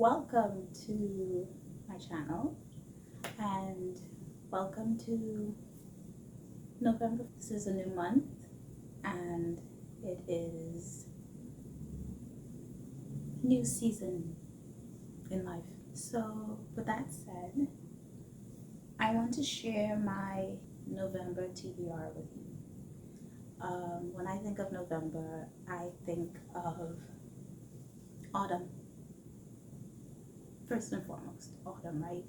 Welcome to my channel and welcome to November. This is a new month and it is a new season in life. So with that said, I want to share my November TBR with you. When I think of November, I think of autumn. First and foremost, autumn, right?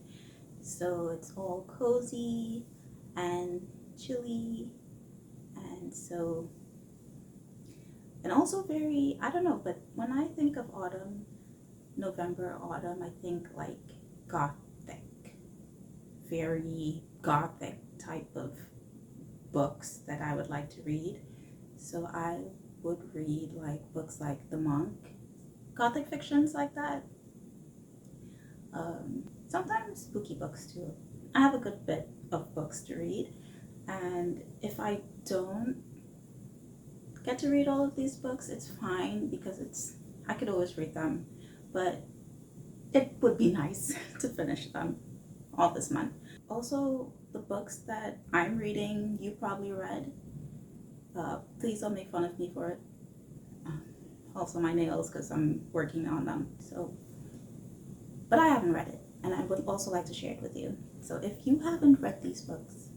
So it's all cozy and chilly, and also very, I don't know, but when I think of autumn, November, autumn, I think like gothic, very gothic type of books that I would like to read. So I would read like books like The Monk, gothic fictions like that. Sometimes spooky books too. I have a good bit of books to read, and if I don't get to read all of these books, it's fine because I could always read them, but it would be nice to finish them all this month. Also, the books that I'm reading, you probably read. Please don't make fun of me for it. Also my nails, because I'm working on them. But I haven't read it, and I would also like to share it with you. So if you haven't read these books,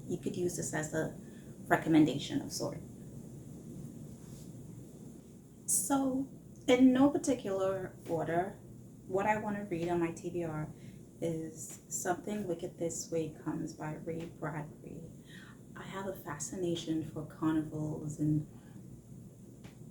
you could use this as a recommendation of sort. So in no particular order, what I want to read on my TBR is Something Wicked This Way Comes by Ray Bradbury. I have a fascination for carnivals and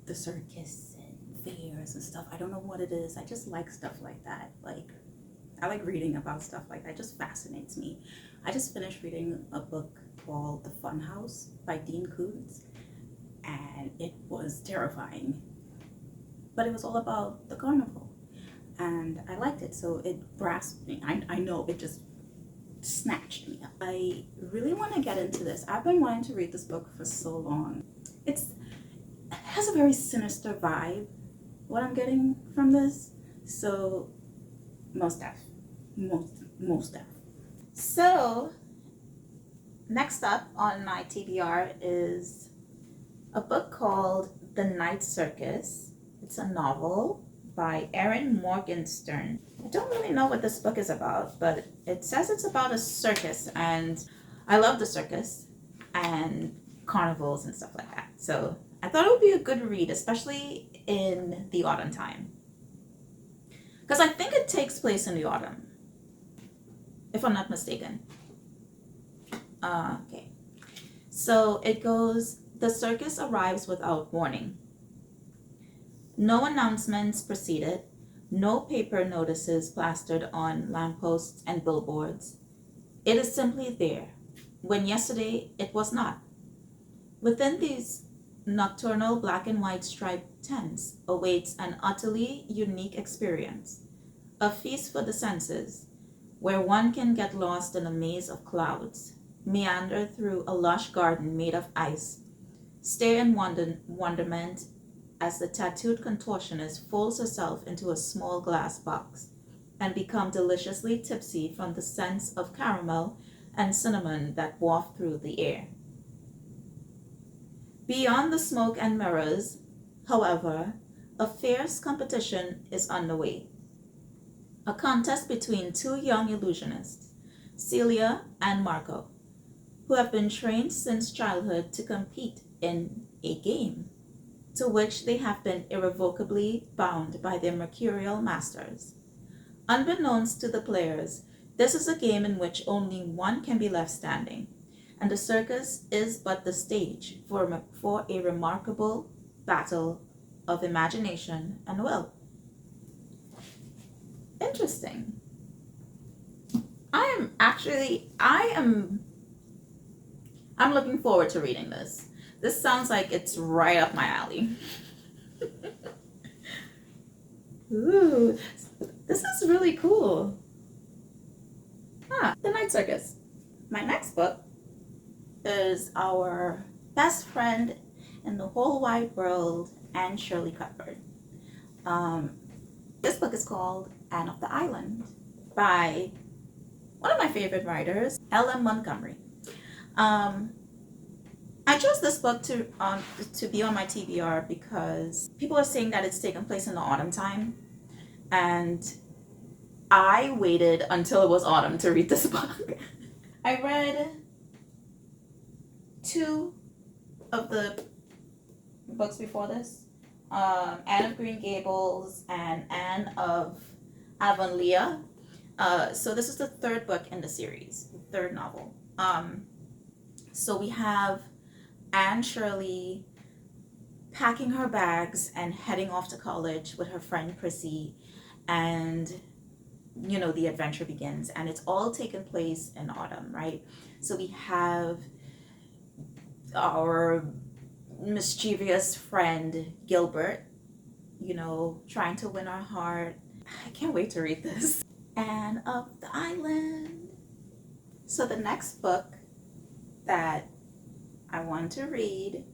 the circus fairs and stuff. I don't know what it is. I just like stuff like that. I like reading about stuff like that. It just fascinates me. I just finished reading a book called The Fun House by Dean Koontz, and it was terrifying. But it was all about the carnival, and I liked it, so it grasped me. I know it just snatched me up. I really want to get into this. I've been wanting to read this book for so long. It has a very sinister vibe, what I'm getting from this, so most def. So next up on my TBR is a book called The Night Circus. It's a novel by Erin Morgenstern. I don't really know what this book is about, but it says it's about a circus, and I love the circus and carnivals and stuff like that. So I thought it would be a good read, especially in the autumn time, because I think it takes place in the autumn, if I'm not mistaken. Okay, so it goes: the circus arrives without warning. No announcements preceded, no paper notices plastered on lampposts and billboards. It is simply there, when yesterday it was not. Within these nocturnal black and white striped tents awaits an utterly unique experience, a feast for the senses, where one can get lost in a maze of clouds, meander through a lush garden made of ice, stare in wonderment as the tattooed contortionist folds herself into a small glass box, and become deliciously tipsy from the scents of caramel and cinnamon that waft through the air. Beyond the smoke and mirrors, however, a fierce competition is underway. A contest between two young illusionists, Celia and Marco, who have been trained since childhood to compete in a game to which they have been irrevocably bound by their mercurial masters. Unbeknownst to the players, this is a game in which only one can be left standing, and the circus is but the stage for a remarkable battle of imagination and will. Interesting. I'm looking forward to reading this. This sounds like it's right up my alley. Ooh, this is really cool. The Night Circus. My next book is our best friend in the whole wide world, Anne Shirley Cuthbert. This book is called Anne of the Island by one of my favorite writers, L.M. Montgomery. Um, I chose this book to be on my TBR because people are saying that it's taken place in the autumn time, and I waited until it was autumn to read this book. I read two of the books before this, Anne of Green Gables and Anne of Avonlea. So this is the third book in the series, the third novel. So we have Anne Shirley packing her bags and heading off to college with her friend Prissy, and the adventure begins, and it's all taken place in autumn, right? So we have our mischievous friend Gilbert, trying to win our heart. I can't wait to read this. Anne of the Island. So the next book that I want to read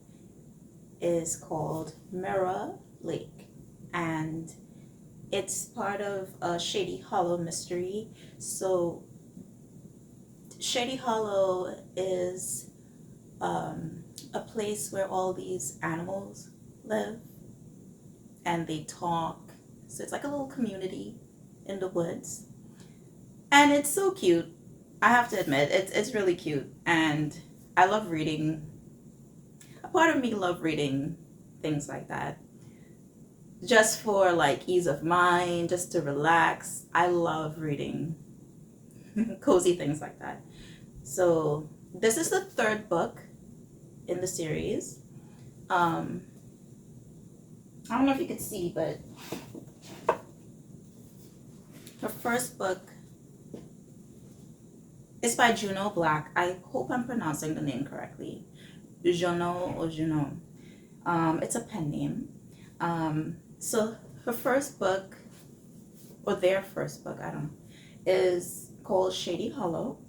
is called Mirror Lake, and it's part of a Shady Hollow mystery. So Shady Hollow is a place where all these animals live and they talk. So it's like a little community in the woods, and it's so cute. I have to admit, it's really cute, and I love reading. A part of me love reading things like that, just for like ease of mind, just to relax. I love reading cozy things like that. So this is the third book in the series. I don't know if you could see, but her first book is by Juno Black. I hope I'm pronouncing the name correctly. Juno or Juno. It's a pen name. So her first book, or their first book, I don't know, is called Shady Hollow.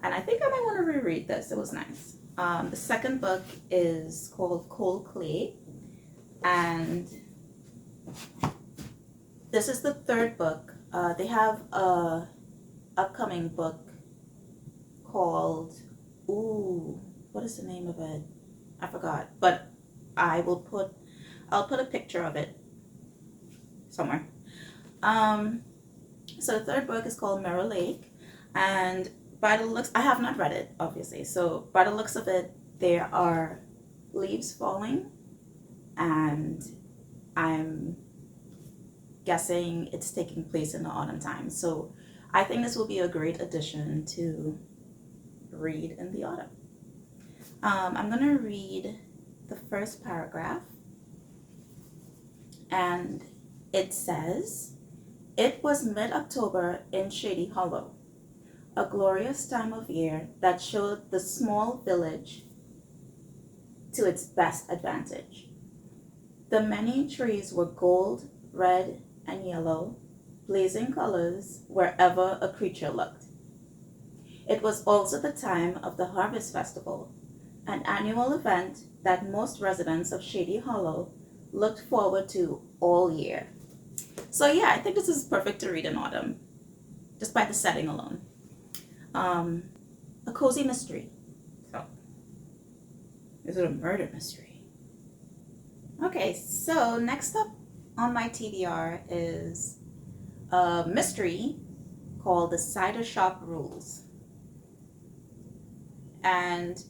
And I think I might want to reread this. It was nice. The second book is called Cold Clay. And this is the third book. They have a upcoming book called, what is the name of it? I forgot. But I'll put a picture of it somewhere. So the third book is called Mirror Lake, and by the looks, I have not read it, obviously. So by the looks of it, there are leaves falling, and I'm guessing it's taking place in the autumn time. So I think this will be a great addition to read in the autumn. I'm gonna read the first paragraph, and it says, "It was mid-October in Shady Hollow, a glorious time of year that showed the small village to its best advantage. The many trees were gold, red, and yellow, blazing colors wherever a creature looked. It was also the time of the Harvest Festival, an annual event that most residents of Shady Hollow looked forward to all year." So yeah, I think this is perfect to read in autumn, just by the setting alone. A cozy mystery. So, is it a murder mystery? Okay, so next up on my TBR is a mystery called The Cider Shop Rules. And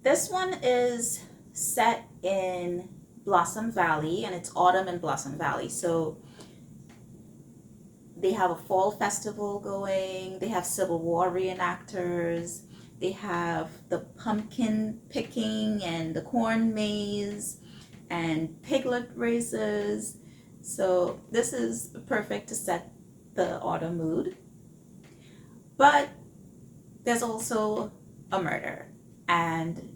this one is set in Blossom Valley, and it's autumn in Blossom Valley. So they have a fall festival going, they have Civil War reenactors, they have the pumpkin picking and the corn maze and piglet races. So this is perfect to set the autumn mood. But there's also a murder, and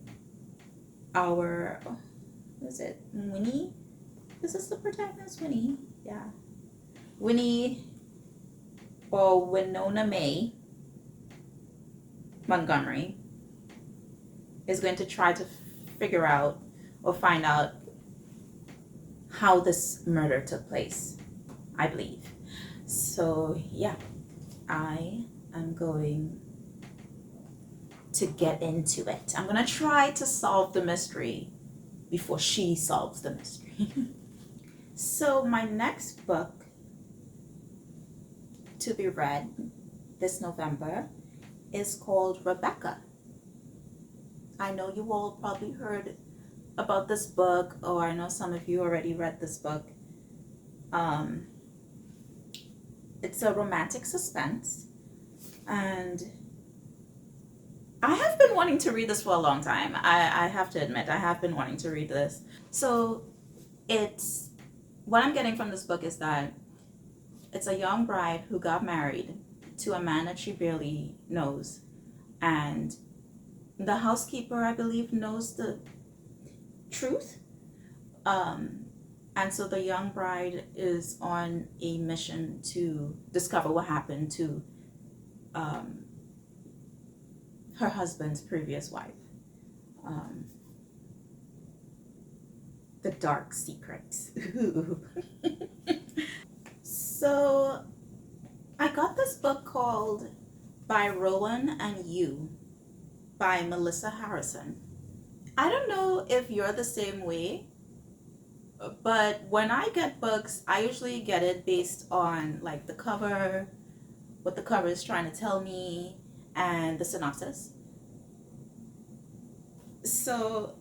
our, what is it, Winnie? This is the protagonist, Winnie. Yeah. Winnie, or Winona May Montgomery, is going to try to figure out or find out how this murder took place, I believe. So yeah, I am going to get into it. I'm gonna try to solve the mystery before she solves the mystery. So my next book to be read this November is called Rebecca. I know you all probably heard about this book, or I know some of you already read this book. Um, it's a romantic suspense, and I have been wanting to read this for a long time. I have to admit, I have been wanting to read this. So it's what I'm getting from this book is that it's a young bride who got married to a man that she barely knows, and the housekeeper, I believe, knows the truth. Um, and so the young bride is on a mission to discover what happened to um, her husband's previous wife. Um, the dark secrets. So I got this book called By Rowan and You by Melissa Harrison. I don't know if you're the same way, but when I get books, I usually get it based on like the cover, what the cover is trying to tell me, and the synopsis. So,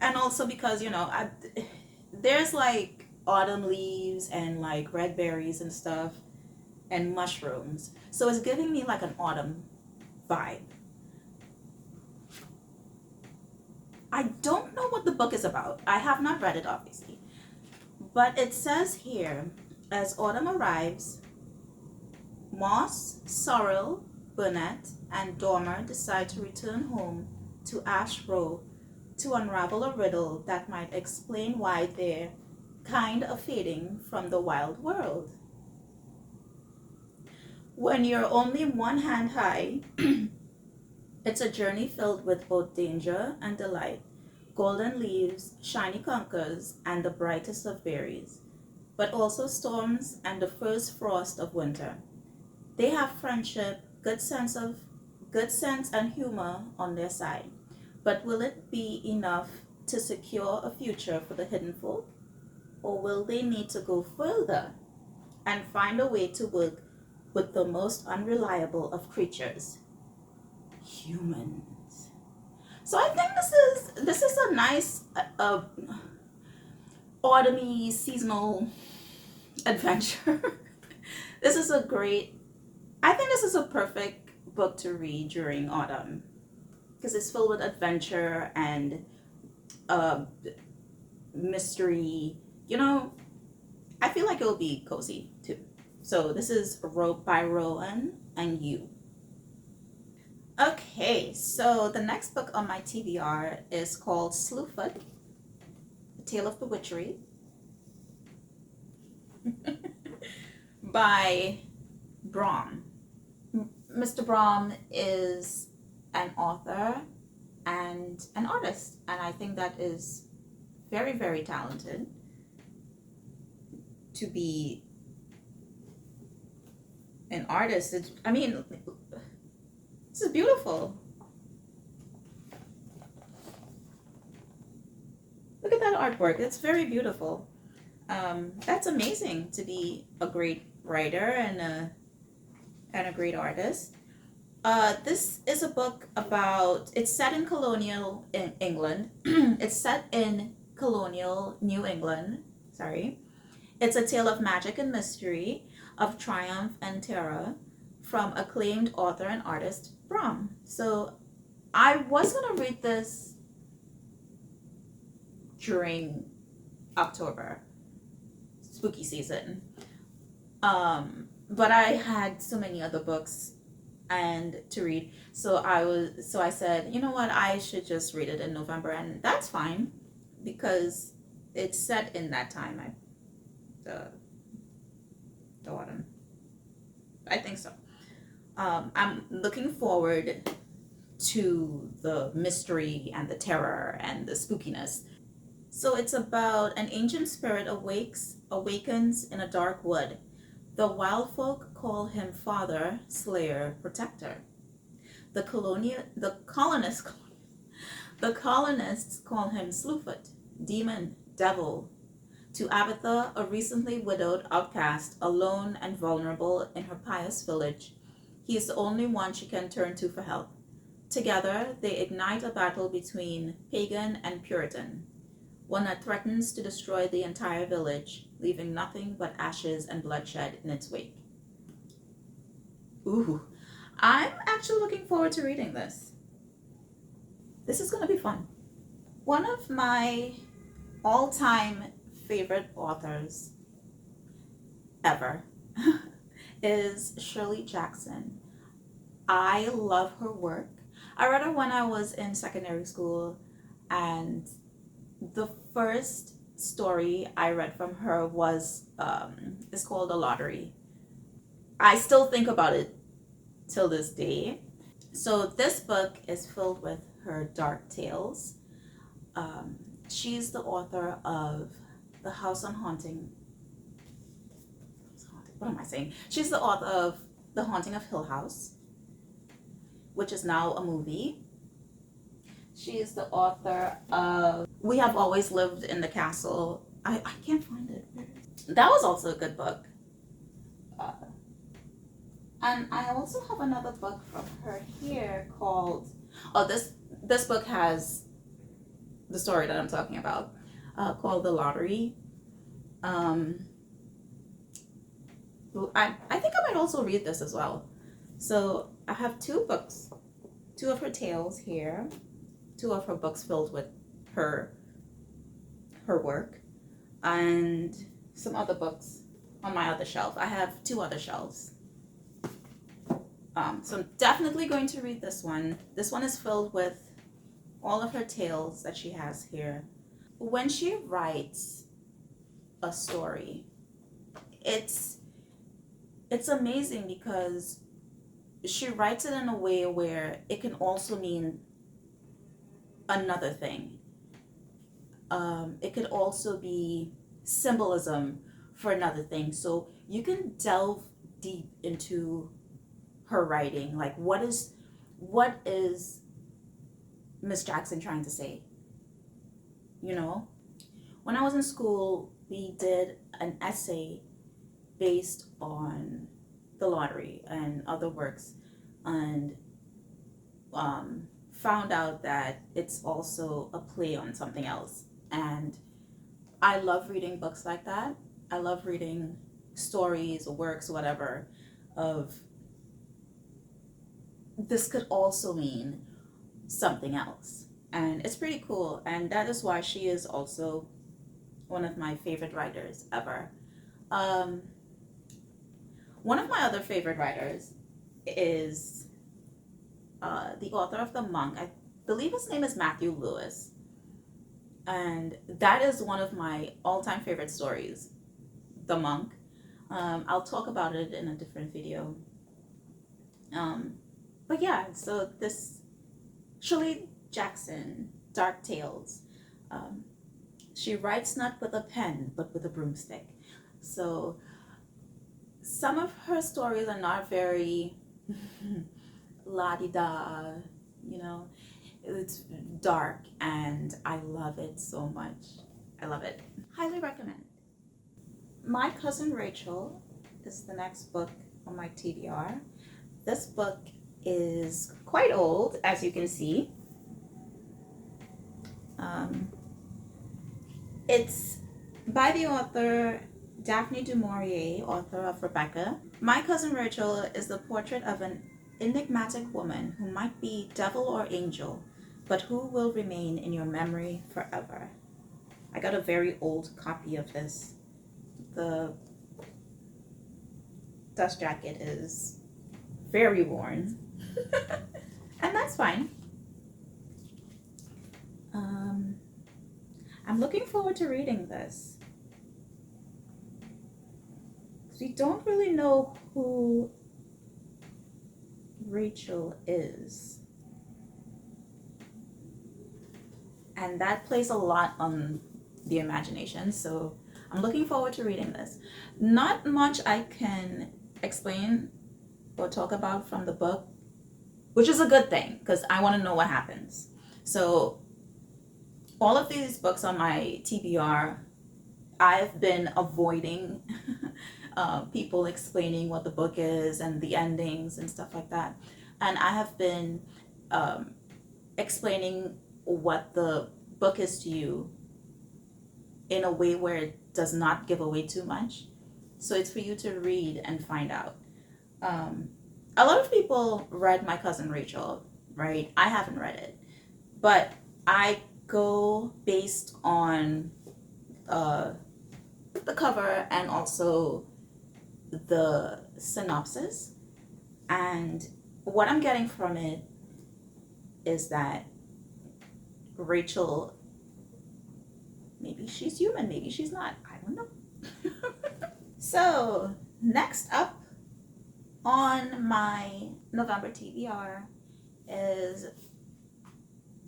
and also because, there's like autumn leaves and like red berries and stuff and mushrooms. So it's giving me like an autumn vibe. I don't know what the book is about. I have not read it, obviously. But it says here, as autumn arrives, Moss, Sorrel, Burnett, and Dormer decide to return home to Ash Row to unravel a riddle that might explain why they're kind of fading from the wild world. When you're only one hand high, it's a journey filled with both danger and delight, golden leaves, shiny conkers, and the brightest of berries, but also storms and the first frost of winter. They have friendship, good sense and humor on their side. But will it be enough to secure a future for the hidden folk? Or will they need to go further and find a way to work with the most unreliable of creatures, humans? So I think this is a nice autumny seasonal adventure. This is a great. I think this is a perfect book to read during autumn because it's filled with adventure and uh, mystery. I feel like it will be cozy too. So this is by Rowan and You. Okay, so the next book on my TBR is called Slewfoot, A Tale of Bewitchery by Brom. Mr. Brom is an author and an artist, and I think that is very, very talented to be an artist. This is beautiful. Look at that artwork. It's very beautiful. That's amazing to be a great writer and a great artist. This is a book about. It's set in colonial in England. It's set in colonial New England. Sorry. It's a tale of magic and mystery, of triumph and terror, from acclaimed author and artist Brom. So I was gonna read this during October, spooky season. But I had so many other books and to read. So I said, you know what, I should just read it in November, and that's fine because it's set in that time. The autumn. I think so. I'm looking forward to the mystery and the terror and the spookiness. So it's about an ancient spirit awakens in a dark wood. The wild folk call him father, slayer, protector. The colonists call him slewfoot, demon, devil. To Abatha, a recently widowed outcast, alone and vulnerable in her pious village, he is the only one she can turn to for help. Together, they ignite a battle between pagan and Puritan, one that threatens to destroy the entire village, leaving nothing but ashes and bloodshed in its wake. Ooh, I'm actually looking forward to reading this. This is going to be fun. One of my all-time favorite authors ever is Shirley Jackson. I love her work. I read her when I was in secondary school, and the first story I read from her was is called The Lottery. I still think about it till this day. So this book is filled with her dark tales. She's the author of The House on Haunting. What am I saying? She's the author of The Haunting of Hill House, which is now a movie. She is the author of We Have Always Lived in the Castle. I can't find it. That was also a good book. And I also have another book from her here called, this book has the story that I'm talking about, called The Lottery. I think I might also read this as well. So I have two books, two of her tales here, two of her books filled with her work, and some other books on my other shelf. I have two other shelves. So I'm definitely going to read this one. This one is filled with all of her tales that she has here. When she writes a story, it's amazing because she writes it in a way where it can also mean another thing. It could also be symbolism for another thing. So you can delve deep into her writing. Like, what is Miss Jackson trying to say? You know, when I was in school, we did an essay based on The Lottery and other works, and found out that it's also a play on something else. And I love reading books like that. I love reading stories or works, whatever, of this could also mean something else. And it's pretty cool. And that is why she is also one of my favorite writers ever. One of my other favorite writers is the author of The Monk. I believe his name is Matthew Lewis. And that is one of my all-time favorite stories, The Monk. I'll talk about it in a different video. But yeah, so this Shirley Jackson, Dark Tales. She writes not with a pen, but with a broomstick. So some of her stories are not very la-di-da, you know. It's dark and I love it so much. I love it. Highly recommend. My Cousin Rachel is the next book on my TBR. This book is quite old, as you can see. It's by the author Daphne du Maurier, author of Rebecca. My Cousin Rachel is the portrait of an enigmatic woman who might be devil or angel, but who will remain in your memory forever. I got a very old copy of this. The dust jacket is very worn, and that's fine. I'm looking forward to reading this. We don't really know who Rachel is. And that plays a lot on the imagination. So I'm looking forward to reading this. Not much I can explain or talk about from the book, which is a good thing because I want to know what happens. So all of these books on my TBR, I've been avoiding people explaining what the book is and the endings and stuff like that. And I have been explaining what the book is to you in a way where it does not give away too much. So it's for you to read and find out. A lot of people read My Cousin Rachel, right? I haven't read it, but I go based on the cover and also the synopsis. And what I'm getting from it is that Rachel, maybe she's human, maybe she's not. I don't know. So, next up on my November TBR is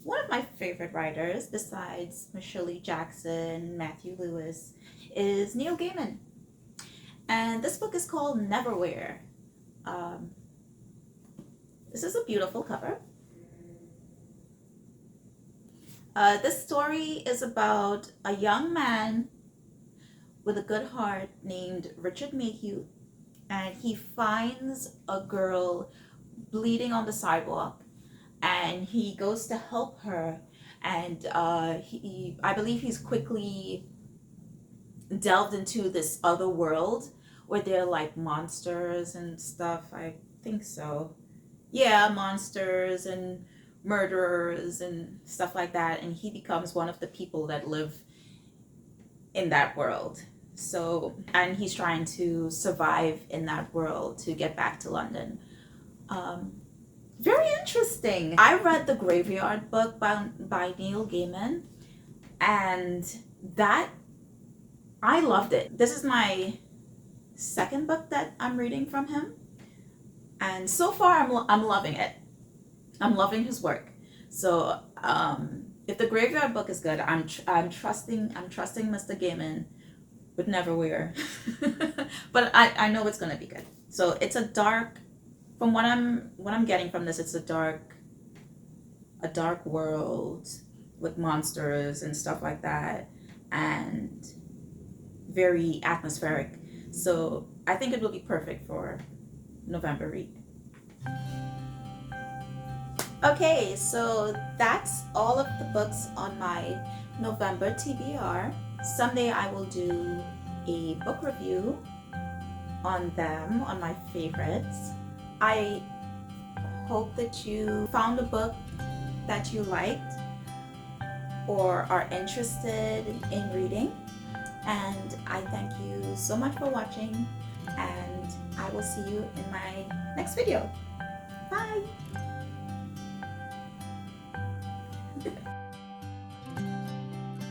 one of my favorite writers, besides Michelle Jackson, Matthew Lewis, is Neil Gaiman. And this book is called Neverwhere. This is a beautiful cover. This story is about a young man with a good heart named Richard Mayhew, and he finds a girl bleeding on the sidewalk, and he goes to help her, and I believe he's quickly delved into this other world where they're like monsters and stuff. I think so. Yeah, monsters and murderers and stuff like that, and he becomes one of the people that live in that world. So, and he's trying to survive in that world to get back to London. Very interesting. I read The Graveyard Book by Neil Gaiman, and that, I loved it. This is my second book that I'm reading from him, and so far I'm loving it. I'm loving his work. So if The Graveyard Book is good, I'm trusting Mr. Gaiman with Neverwhere. But I know it's gonna be good. So it's a dark, from what I'm getting from this, it's a dark world with monsters and stuff like that, and very atmospheric. So I think it will be perfect for November read. Okay, so that's all of the books on my November TBR. Someday I will do a book review on them, on my favorites. I hope that you found a book that you liked or are interested in reading. And I thank you so much for watching, and I will see you in my next video. Bye!